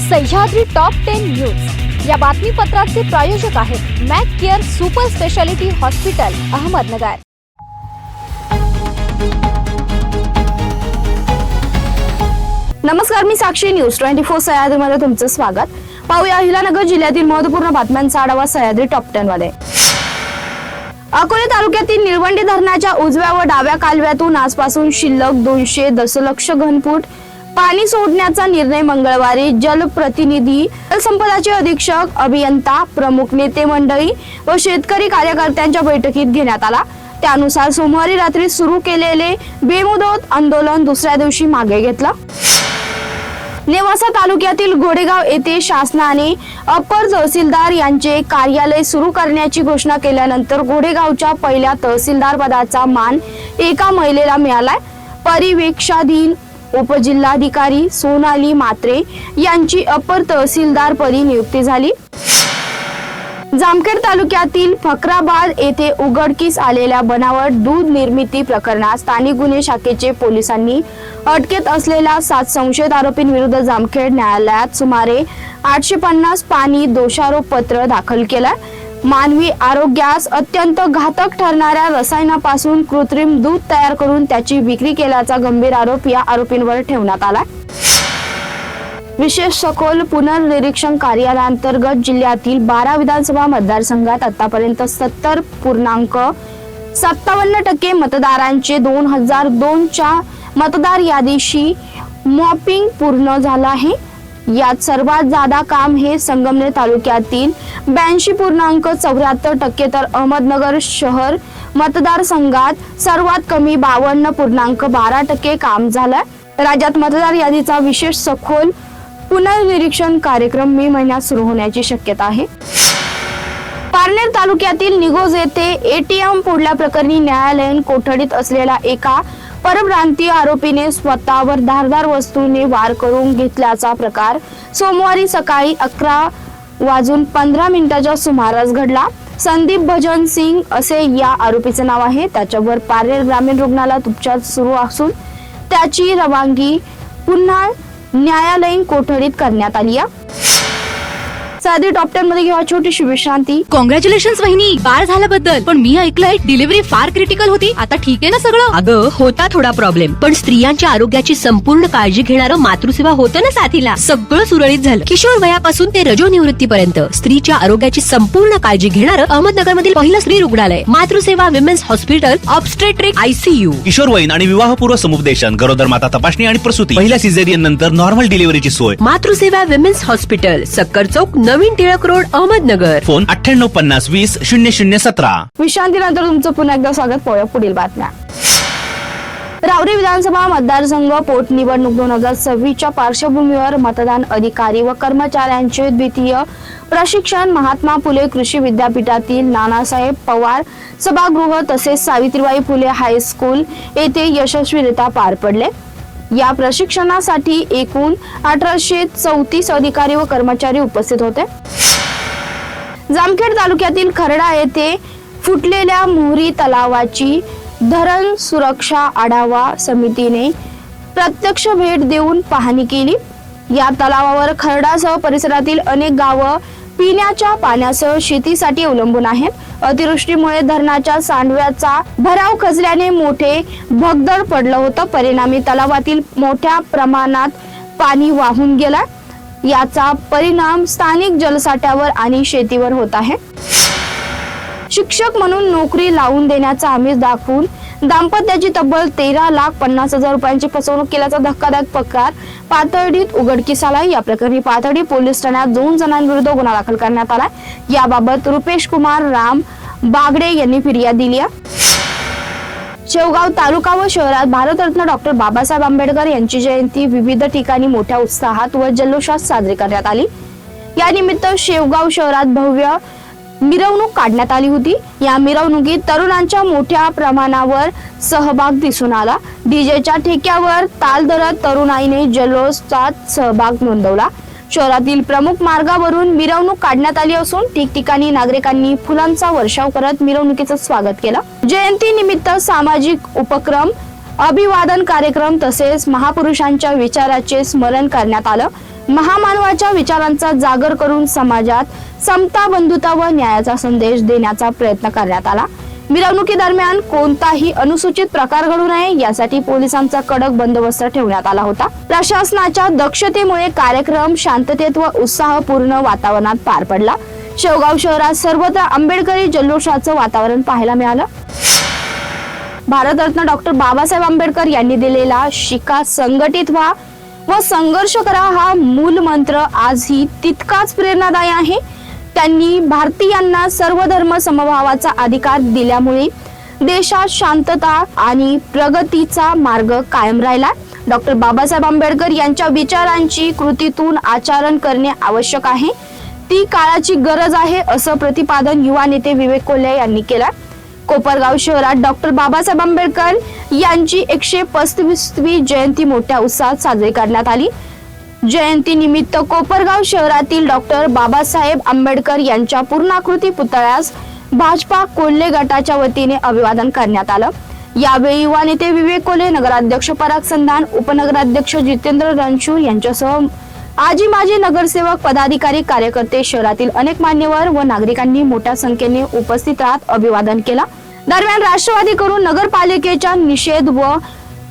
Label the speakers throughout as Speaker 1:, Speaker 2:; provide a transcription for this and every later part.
Speaker 1: Sahyadri top 10 news या बातमीपत्राचे प्रायोजक आहेत Mac care super speciality hospital Ahmednagar. नमस्कार, मी साक्षी न्यूज 24 सह्याद्रीमध्ये तुमचं स्वागत। पाहूया अहिलानगर जिल्ह्यातील महत्त्वपूर्ण बातम्यांचा आढावा सह्याद्री टॉप 10 मध्ये। अकोले तालुक्यातील निळवंडे धरणाच्या उजव्या व डाव्या कालव्यातून आजपासून शिल्लक 200 दशलक्ष घनफूट पाणी सोडण्याचा निर्णय मंगळवारी जलप्रतिनिधी, जलसंपदाचे अधीक्षक, अभियंता, प्रमुख नेते मंडळी व शेतकरी कार्यकर्त्यांच्या बैठकीत घेण्यात आला। त्यानुसार सोमवारी रात्री सुरू केलेले बेमुदत आंदोलन दुसऱ्या दिवशी मागे घेतलं। नेवासा तालुक्यातील घोडेगाव येथे शासनाने अप्पर तहसीलदार यांचे कार्यालय सुरू करण्याची घोषणा केल्यानंतर घोडेगावच्या पहिल्या तहसीलदार पदाचा मान एका महिलेला मिळालाय। परिवेक्षाधीन उपजिल्हाधिकारी सोनाली मात्रे यांची अप्पर तहसीलदार पदी नियुक्ती झाली। जामखेड तालुक्यातील फकराबाद येथे उघडकीस आलेल्या बनावट दूध निर्मिती प्रकरणात स्थानिक गुन्हे शाखेचे पोलिसांनी अटकेत असलेल्या 7 संशयित आरोपींविरुद्ध जामखेड न्यायालयात सुमारे 850 पानी दोषारोप पत्र दाखल केलं। मानवी आरोग्यास अत्यंत घातक ठरणाऱ्या रसायनापासून कृत्रिम दूध तयार करून त्याची विक्री केल्याचा गंभीर आरोप या आरोपींवर ठेवण्यात आला। विशेष सखोल पुनर्निरीक्षण कार्यालयाअंतर्गत जिल्ह्यातील 12 विधानसभा मतदारसंघात आतापर्यंत 70.57% मतदारांचे 2002 च्या मतदार यादीशी मॉपिंग पूर्ण झालं आहे। यात सर्वात ज्यादा काम हे संगमनेर तालुक्यातील 82.74% तर अहमदनगर शहर मतदारसंघात सर्वात कमी 52.12% काम झालं। राज्यात मतदार यादीचा विशेष सखोल पुनर्निरीक्षण कार्यक्रम मे महिन्यात सुरू होण्याची शक्यता आहे। पारनेर तालुक्यातील निगोज येथे एटीएम फोडल्याप्रकरणी न्यायालयीन कोठडीत असलेल्या एका परप्रांतीय आरोपीने स्वतःवर धारदार वस्तूने वार करून घेतल्याचा प्रकार सोमवारी सकाळी 11:15 सुमारास घडला। संदीप भजन सिंग असे या आरोपीचे नाव आहे। त्याच्यावर पारनेर ग्रामीण रुग्णालयात उपचार सुरू असून त्याची रवानगी पुन्हा न्यायालयीन कोठडीत करण्यात आली आहे। साधी टॉप 10 मध्ये घेऊया छोटीशी विश्रांती।
Speaker 2: कॉंग्रॅच्युलेशन्स वहिनी, बाळ झाल्याबद्दल। पण मी ऐकलंय डिलिव्हरी फार क्रिटिकल होती। आता ठीक आहे ना सगळं?
Speaker 3: अगं होता थोडा प्रॉब्लेम, पण स्त्रियांच्या आरोग्याची संपूर्ण काळजी घेणारं मातृसेवा होतं ना साथीला। सगळं सुरळीत झालं। किशोर वयापासून ते रजोनिवृत्तीपर्यंत स्त्रीच्या आरोग्याची संपूर्ण काळजी घेणारं अहमदनगर मधील पहिलं स्त्री रुग्णालय Matruseva women's hospital, obstetric ICU,
Speaker 4: किशोरवयीन आणि विवाहपूर्व समुपदेशन, गरोदर माता तपासणी आणि प्रसूती, पहिल्या सिझेरियन नंतर नॉर्मल डिलिव्हरीची सोय।
Speaker 3: मातृसेवा विमेन्स हॉस्पिटल, सक्कर चौक, नवीन टिळक रोड, अहमदनगर।
Speaker 4: फोन 9850200017।
Speaker 1: विश्रांतीनंतर तुमचं पुन्हा एकदा स्वागत। पाहूया पुढील बातम्या। रावरी विधानसभा मतदारसंघ पोटनिवडणूक 2026 च्या पार्श्वभूमीवर मतदान अधिकारी व कर्मचाऱ्यांचे द्वितीय प्रशिक्षण महात्मा फुले कृषी विद्यापीठातील नानासाहेब पवार सभागृह तसेच सावित्रीबाई फुले हायस्कूल येथे यशस्वीरित्या पार पडले। या प्रशिक्षणासाठी एकूण 1834 अधिकारी व कर्मचारी उपस्थित होते। जामखेड तालुक्यातील खरडा येथे फुटलेल्या मोहरी तलावाची धरण सुरक्षा आढावा समितीने प्रत्यक्ष भेट देऊन पाहणी केली। या तलावावर खरडासह परिसरातील अनेक गावं पिण्याच्या पाण्यासह शेतीसाठी अवलंबून आहेत। अतिवृष्टीमुळे धरणाच्या सांडव्याचा भराव खचल्याने मोठे भगदड पडलं होतं। परिणामी तलावातील मोठ्या प्रमाणात पाणी वाहून गेलं। याचा परिणाम स्थानिक जलसाठ्यावर आणि शेतीवर होत आहे। शिक्षक म्हणून नोकरी लावून देण्याचा आमिष दाखवून दाम्पत्याची तब्बल 13,50,000 रुपयांची फसवणूक केल्याचा धक्कादायक प्रकार पाथर्डीत उघडकीस आला। या प्रकरणी पाथर्डी पोलीस ठाण्यात 2 जणांविरुद्ध गुन्हा दाखल करण्यात आला। याबाबत रुपेश कुमार राम बागडे यांनी फिर्याद दिली आहे। शेवगाव तालुका व शहरात भारतरत्न डॉक्टर बाबासाहेब आंबेडकर यांची जयंती विविध ठिकाणी मोठ्या उत्साहात व जल्लोषात साजरी करण्यात आली। या निमित्त शेवगाव शहरात भव्य मिरवणूक काढण्यात आली होती। या मिरवणुकीत तरुणांच्या मोठ्या प्रमाणावर सहभाग दिसून आला। डीजेच्या ठेक्यावर ताल धरत तरुणाईने जल्लोषात सहभाग नोंदवला। शहरातील प्रमुख मार्गावरून मिरवणूक काढण्यात आली असून ठिकठिकाणी नागरिकांनी फुलांचा वर्षाव करत मिरवणुकीचं स्वागत केलं। जयंती निमित्त सामाजिक उपक्रम, अभिवादन कार्यक्रम तसेच महापुरुषांच्या विचाराचे स्मरण करण्यात आलं। महामानवाच्या विचारांचा जागर करून समाजात समता, बंधुता व न्यायाचा संदेश देण्याचा प्रयत्न करण्यात आला. मिरवणुकीदरम्यान कोणताही अनुसूचित प्रकार घडू नये यासाठी पोलिसांचा कडक बंदोबस्त ठेवण्यात आला होता. प्रशासनाच्या दक्षतेमुळे कार्यक्रम शांततेत व उत्साहपूर्ण वातावरणात पार पडला. शेवगाव शहरात सर्वत्र आंबेडकरी जल्लोषाचं वातावरण पाहायला मिळालं. भारतरत्न डॉक्टर बाबासाहेब आंबेडकर यांनी दिलेला शिका, संघटित व्हा व संघर्ष करा हा मूल मंत्र आजही तितकाच प्रेरणादायी आहे. त्यांनी भारतीयांना सर्व धर्म समभावाचा अधिकार दिल्यामुळे देशात शांतता आणि प्रगतीचा मार्ग कायम राहिला. डॉक्टर बाबासाहेब आंबेडकर यांच्या विचारांची कृतीतून आचरण करणे आवश्यक आहे. ती काळाची गरज आहे असं प्रतिपादन युवा नेते विवेक कोल्हे यांनी केलं. कोपरगाव शहरात डॉक्टर बाबासाहेब आंबेडकर यांची 135वी जयंती मोठ्या उत्साहात साजरी करण्यात आली. जयंती निमित्त कोपरगाव शहरातील डॉक्टर बाबासाहेब आंबेडकर यांच्या पूर्णाकृती पुतळ्यास भाजपा कोल्हे गटाच्या वतीने अभिवादन करण्यात आलं. यावेळी युवा नेते विवेक कोल्हे, नगराध्यक्ष पराग संधान, उपनगराध्यक्ष जितेंद्र रणशूर यांच्यासह आजी माजी नगरसेवक, पदाधिकारी, कार्यकर्ते, शहरातील अनेक मान्यवर व नागरिकांनी मोठ्या संख्येने उपस्थित राहत अभिवादन केला. दरम्यान राष्ट्रवादीकडून नगरपालिकेच्या निषेध व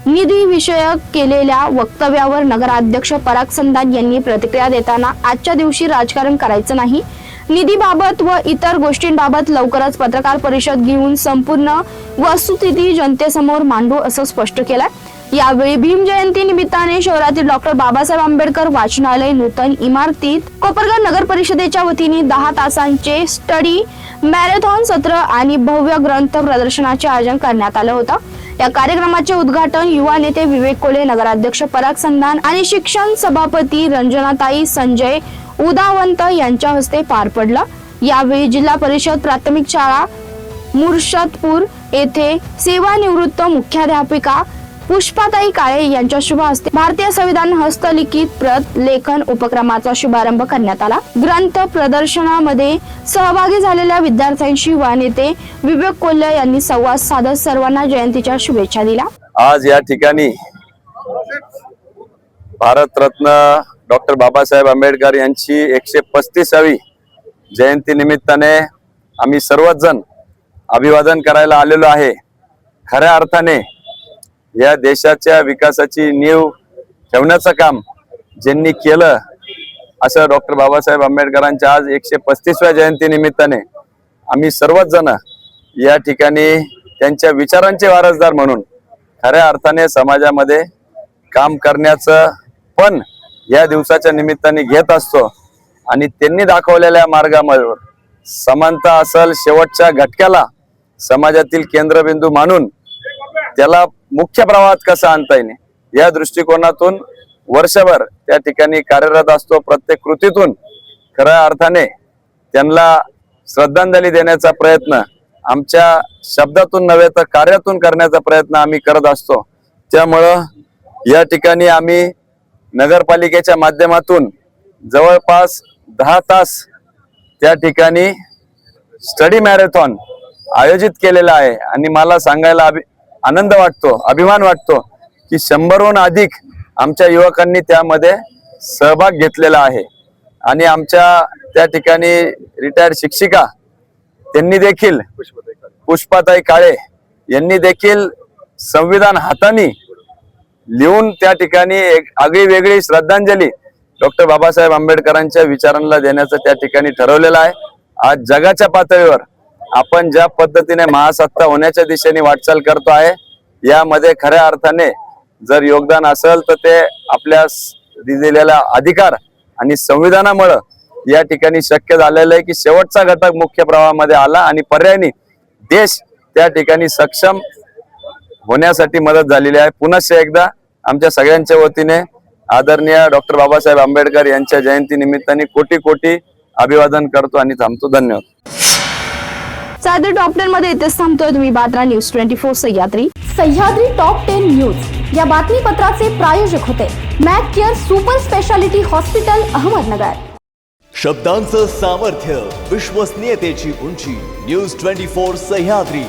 Speaker 1: निधी विषयक केलेल्या वक्तव्यावर नगराध्यक्ष पराग संधान यांनी प्रतिक्रिया देताना आजच्या दिवशी राजकारण करायचं नाही, निधीबाबत व इतर गोष्टींबाबत लवकरच पत्रकार परिषद घेऊन संपूर्ण वस्तुस्थिती जनतेसमोर मांडू असं स्पष्ट केलं. यावेळी भीम जयंती निमित्ताने शहरातील डॉक्टर बाबासाहेब आंबेडकर वाचनालय नूतन इमारतीत कोपरगाव नगर परिषदेच्या वतीने 10 तासांचे स्टडी मॅरेथॉन सत्र आणि भव्य ग्रंथ प्रदर्शनाचे आयोजन करण्यात आलं होतं. या कार्यक्रमाचे उद्घाटन युवा नेते विवेक कोल्हे, नगराध्यक्ष पराग संधान आणि शिक्षण सभापती रंजनाताई संजय उदावंत यांच्या हस्ते पार पडलं. यावेळी जिल्हा परिषद प्राथमिक शाळा मुर्शदपूर येथे सेवानिवृत्त मुख्याध्यापिका पुष्पाताई काळे यांच्या शुभ हस्ते भारतीय संविधान हस्तलिखित प्रत लेखन उपक्रमाचा शुभारंभ करण्यात आला. ग्रंथ प्रदर्शनामध्ये सहभागी झालेल्या विद्यार्थ्यांशी युवा नेते विवेक कोल्हे यांनी संवाद साधत सर्वांना जयंतीच्या शुभेच्छा दिल्या.
Speaker 5: आज या ठिकाणी भारतरत्न डॉक्टर बाबासाहेब आंबेडकर यांची 135वी जयंती निमित्ताने आम्ही सर्वच जण अभिवादन करायला आलेलो आहे. खऱ्या अर्थाने या देशाच्या विकासाची नीव ठेवण्याचं काम ज्यांनी केलं असं डॉक्टर बाबासाहेब आंबेडकरांच्या आज 135व्या जयंती निमित्ताने आम्ही सर्वच जण या ठिकाणी त्यांच्या विचारांचे वारसदार म्हणून खऱ्या अर्थाने समाजामध्ये काम करण्याचं पण या दिवसाच्या निमित्ताने घेत असतो. आणि त्यांनी दाखवलेल्या मार्गावर समानता असल, शेवटच्या घटकाला समाजातील केंद्रबिंदू मानून त्याला मुख्य प्रवाहात कसं आणता येईल या दृष्टिकोनातून वर्षभर त्या ठिकाणी कार्यरत असतो. प्रत्येक कृतीतून खऱ्या अर्थाने त्यांना श्रद्धांजली देण्याचा प्रयत्न आमच्या शब्दातून नव्हे तर कार्यातून करण्याचा प्रयत्न आम्ही करत असतो. त्यामुळं या ठिकाणी आम्ही नगरपालिकेच्या माध्यमातून जवळपास 10 तास त्या ठिकाणी स्टडी मॅरेथॉन आयोजित केलेला आहे. आणि मला सांगायला आनंद वाटतो, अभिमान वाटतो की 100हून अधिक आमच्या युवकांनी त्यामध्ये सहभाग घेतलेला आहे. आणि आमच्या त्या ठिकाणी रिटायर्ड शिक्षिका त्यांनी देखील, पुष्पाताई काळे यांनी देखील संविधान हाताने लिहून त्या ठिकाणी एक आगळी वेगळी श्रद्धांजली डॉक्टर बाबासाहेब आंबेडकरांच्या विचारांना देण्याचं त्या ठिकाणी ठरवलेलं आहे. आज जगाच्या पातळीवर आपण ज्या पद्धतीने महासत्ता होण्याच्या दिशेने वाटचाल करतो आहे यामध्ये खऱ्या अर्थाने जर योगदान असेल तर ते आपल्या दिलेल्या अधिकार आणि संविधानामुळे या ठिकाणी शक्य झालेलं आहे की शेवटचा घटक मुख्य प्रवाहामध्ये आला आणि पर्यायी देश त्या ठिकाणी सक्षम होण्यासाठी मदत झालेली आहे. पुनश्च एकदा आमच्या सगळ्यांच्या वतीने आदरणीय डॉक्टर बाबासाहेब आंबेडकर यांच्या जयंती निमित्ताने कोटी कोटी अभिवादन करतो आणि थांबतो. धन्यवाद.
Speaker 1: सह्याद्री टॉप 10 मध्ये इथेच थांबतोय. तुम्ही पाहता news 24 Sahyadri.
Speaker 6: Sahyadri top 10 news या बातमीपत्राचे प्रायोजक होते Mac care super speciality hospital, Ahmednagar.
Speaker 7: शब्दांचं सामर्थ्य, विश्वसनीयतेची उंची. न्यूज 24 सह्याद्री.